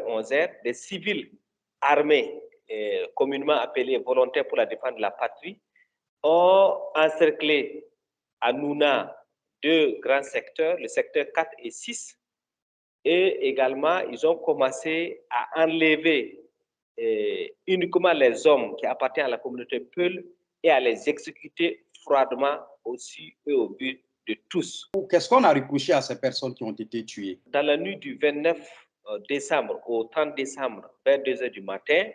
11h, des civils armés, communément appelés volontaires pour la défense de la patrie, ont encerclé à Nouna 2 grands secteurs, le secteur 4 et 6, et également ils ont commencé à enlever uniquement les hommes qui appartiennent à la communauté Peul et à les exécuter froidement aussi et au but de tous. Qu'est-ce qu'on a reproché à ces personnes qui ont été tuées? Dans la nuit du 29 décembre au 30 décembre, vers 2 h du matin,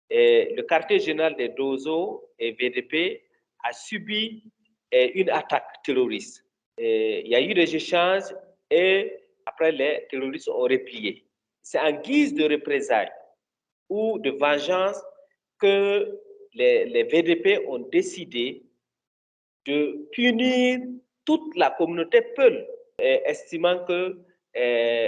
le quartier général des Dozo et VDP a subi une attaque terroriste. Il y a eu des échanges et après les terroristes ont replié. C'est en guise de représailles ou de vengeance que les VDP ont décidé de punir toute la communauté Peul, estimant que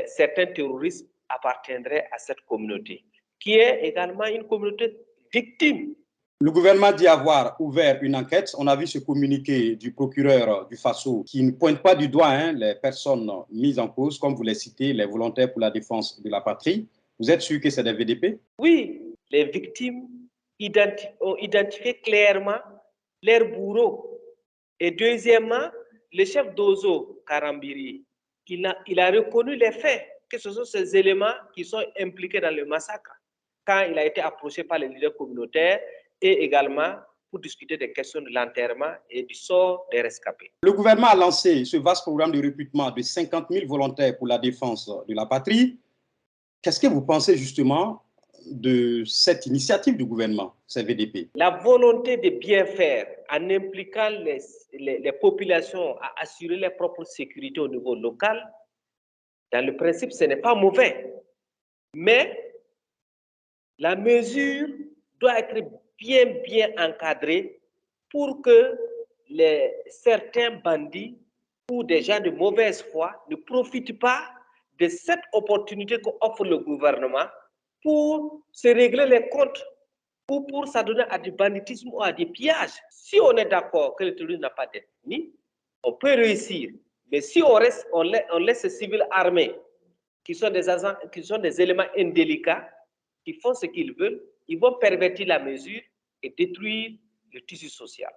certains terroristes appartiendraient à cette communauté, qui est également une communauté victime. Le gouvernement dit avoir ouvert une enquête. On a vu ce communiqué du procureur du Faso qui ne pointe pas du doigt les personnes mises en cause, comme vous les citez, les volontaires pour la défense de la patrie. Vous êtes sûr que c'est des VDP? Oui, les victimes ont identifié clairement leurs bourreaux. Et deuxièmement, le chef d'Ozo, Karambiri, il a reconnu les faits, que ce sont ces éléments qui sont impliqués dans le massacre, quand il a été approché par les leaders communautaires et également pour discuter des questions de l'enterrement et du sort des rescapés. Le gouvernement a lancé ce vaste programme de recrutement de 50 000 volontaires pour la défense de la patrie. Qu'est-ce que vous pensez justement de cette initiative du gouvernement, ces VDP? La volonté de bien faire en impliquant les populations à assurer leur propre sécurité au niveau local, dans le principe, ce n'est pas mauvais. Mais la mesure doit être bien encadrée pour que certains bandits ou des gens de mauvaise foi ne profitent pas de cette opportunité qu'offre le gouvernement pour se régler les comptes ou pour s'adonner à du banditisme ou à des pillages. Si on est d'accord que le terrorisme n'a pas d'ethnie, on peut réussir. Mais si on laisse ces civils armés, qui sont des agents, qui sont des éléments indélicats, qui font ce qu'ils veulent, ils vont pervertir la mesure et détruire le tissu social.